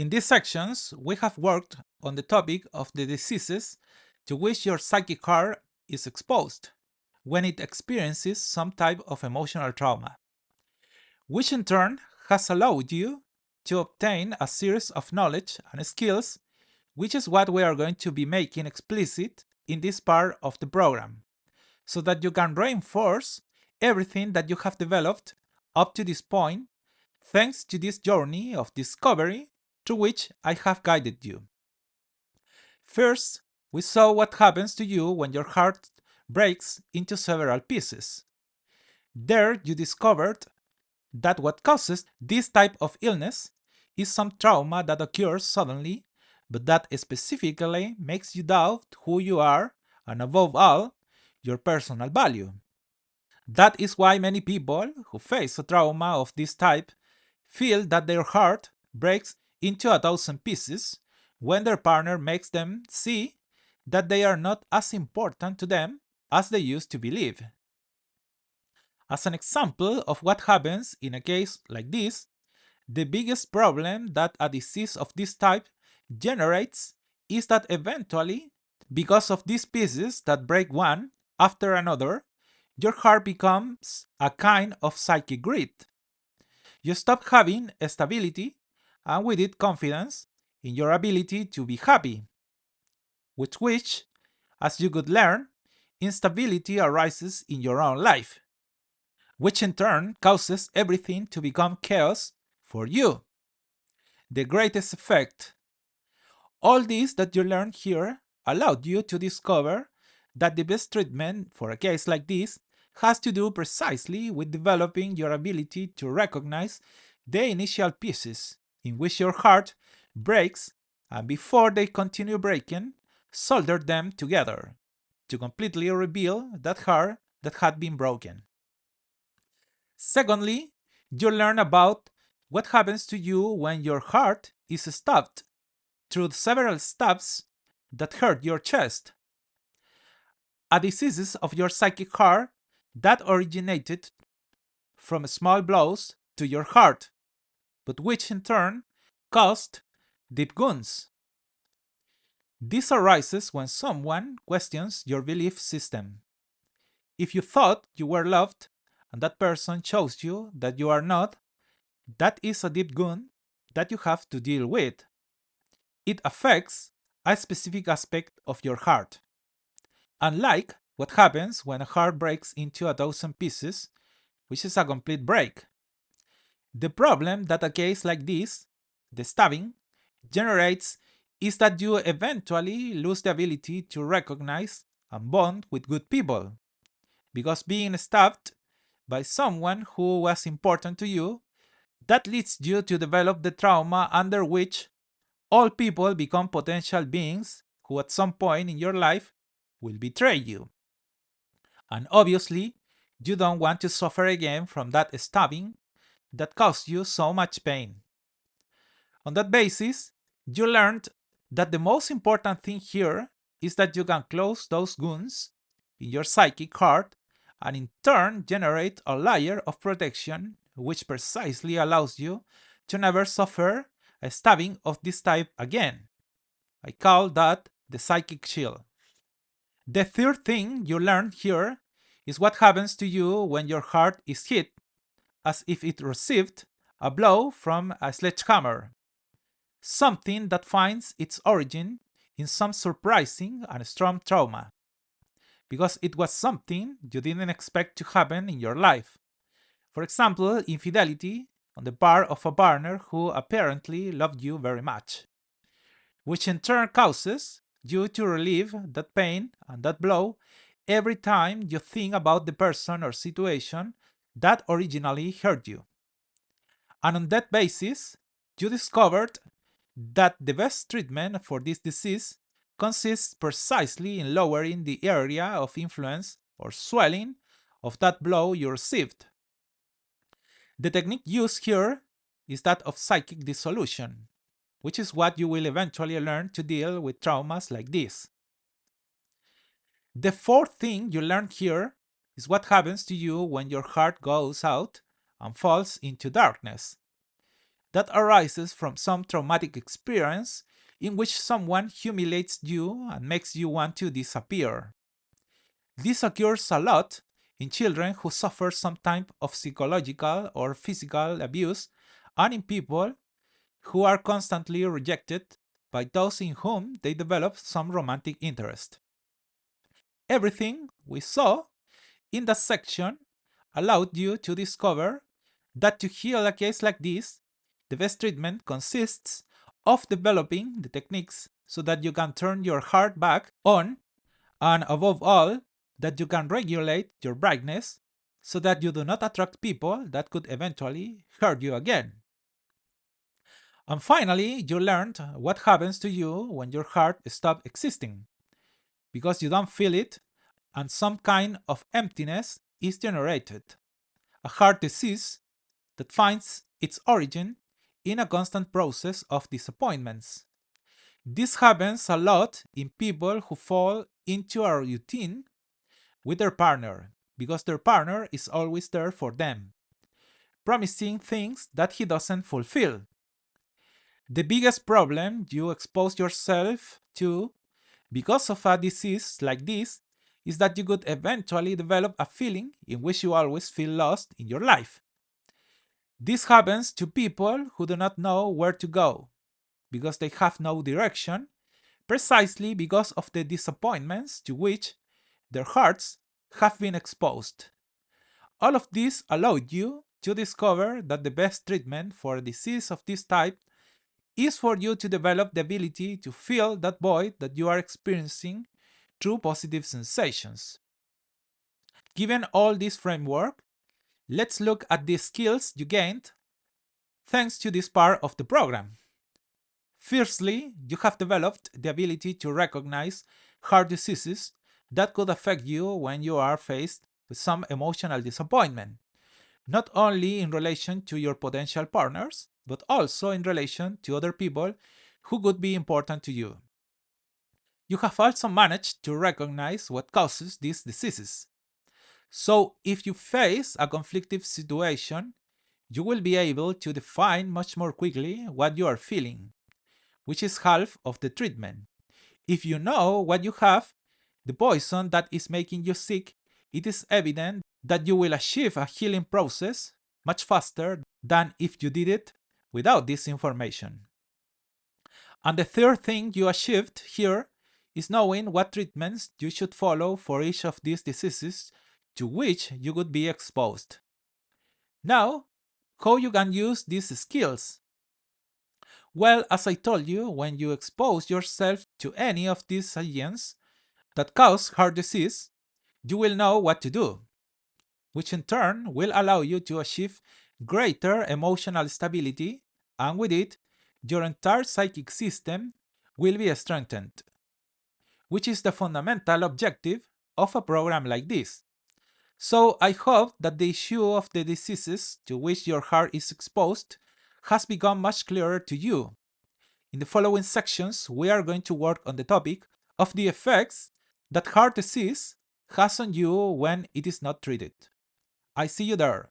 In these sections, we have worked on the topic of the diseases to which your psychic heart is exposed when it experiences some type of emotional trauma, which in turn has allowed you to obtain a series of knowledge and skills, which is what we are going to be making explicit in this part of the program, so that you can reinforce everything that you have developed up to this point, thanks to this journey of discovery through which I have guided you. First, we saw what happens to you when your heart breaks into several pieces. There, you discovered that what causes this type of illness is some trauma that occurs suddenly, but that specifically makes you doubt who you are and, above all, your personal value. That is why many people who face a trauma of this type feel that their heart breaks into 1,000 pieces when their partner makes them see that they are not as important to them as they used to believe. As an example of what happens in a case like this, the biggest problem that a disease of this type generates is that eventually, because of these pieces that break one after another, your heart becomes a kind of psychic grid. You stop having stability and with it confidence in your ability to be happy, with which, as you could learn, instability arises in your own life, which in turn causes everything to become chaos for you. The greatest effect. All this that you learned here allowed you to discover that the best treatment for a case like this has to do precisely with developing your ability to recognize the initial pieces in which your heart breaks, and before they continue breaking, solder them together to completely reveal that heart that had been broken. Secondly, you learn about what happens to you when your heart is stabbed through several stabs that hurt your chest. A disease of your psychic heart that originated from small blows to your heart, but which in turn caused deep wounds. This arises when someone questions your belief system. If you thought you were loved and that person shows you that you are not, that is a deep wound that you have to deal with. It affects a specific aspect of your heart. Unlike what happens when a heart breaks into 1,000 pieces, which is a complete break. The problem that a case like this, the stabbing, generates is that you eventually lose the ability to recognize and bond with good people. Because being stabbed by someone who was important to you, that leads you to develop the trauma under which all people become potential beings who at some point in your life will betray you. And obviously, you don't want to suffer again from that stabbing that caused you so much pain. On that basis, you learned that the most important thing here is that you can close those wounds in your psychic heart and in turn generate a layer of protection which precisely allows you to never suffer a stabbing of this type again. I call that the psychic shield. The third thing you learned here is what happens to you when your heart is hit as if it received a blow from a sledgehammer, something that finds its origin in some surprising and strong trauma, because it was something you didn't expect to happen in your life. For example, infidelity on the part of a partner who apparently loved you very much, which in turn causes you to relieve that pain and that blow every time you think about the person or situation that originally hurt you. And on that basis, you discovered that the best treatment for this disease consists precisely in lowering the area of influence or swelling of that blow you received. The technique used here is that of psychic dissolution, which is what you will eventually learn to deal with traumas like this. The fourth thing you learn here is what happens to you when your heart goes out and falls into darkness. that arises from some traumatic experience in which someone humiliates you and makes you want to disappear. This occurs a lot in children who suffer some type of psychological or physical abuse, and in people who are constantly rejected by those in whom they develop some romantic interest. Everything we saw in that section allowed you to discover that to heal a case like this, the best treatment consists of developing the techniques so that you can turn your heart back on, and above all, that you can regulate your brightness so that you do not attract people that could eventually hurt you again. And finally, you learned what happens to you when your heart stops existing, because you don't feel it and some kind of emptiness is generated. A heart disease that finds its origin in a constant process of disappointments. This happens a lot in people who fall into a routine with their partner because their partner is always there for them, promising things that he doesn't fulfill. The biggest problem you expose yourself to because of a disease like this is that you could eventually develop a feeling in which you always feel lost in your life. This happens to people who do not know where to go because they have no direction, precisely because of the disappointments to which their hearts have been exposed. All of this allowed you to discover that the best treatment for a disease of this type is for you to develop the ability to fill that void that you are experiencing through positive sensations. Given all this framework, let's look at the skills you gained thanks to this part of the program. Firstly, you have developed the ability to recognize heart diseases that could affect you when you are faced with some emotional disappointment, not only in relation to your potential partners, but also in relation to other people who could be important to you. You have also managed to recognize what causes these diseases. So, if you face a conflictive situation, you will be able to define much more quickly what you are feeling, which is half of the treatment. If you know what you have, the poison that is making you sick, it is evident that you will achieve a healing process much faster than if you did it without this information. And the third thing you achieved here is knowing what treatments you should follow for each of these diseases to which you could be exposed. Now, how you can use these skills? Well, as I told you, when you expose yourself to any of these agents that cause heart disease, you will know what to do, which in turn will allow you to achieve greater emotional stability, and with it, your entire psychic system will be strengthened, which is the fundamental objective of a program like this. So I hope that the issue of the diseases to which your heart is exposed has become much clearer to you. In the following sections, we are going to work on the topic of the effects that heart disease has on you when it is not treated. I see you there.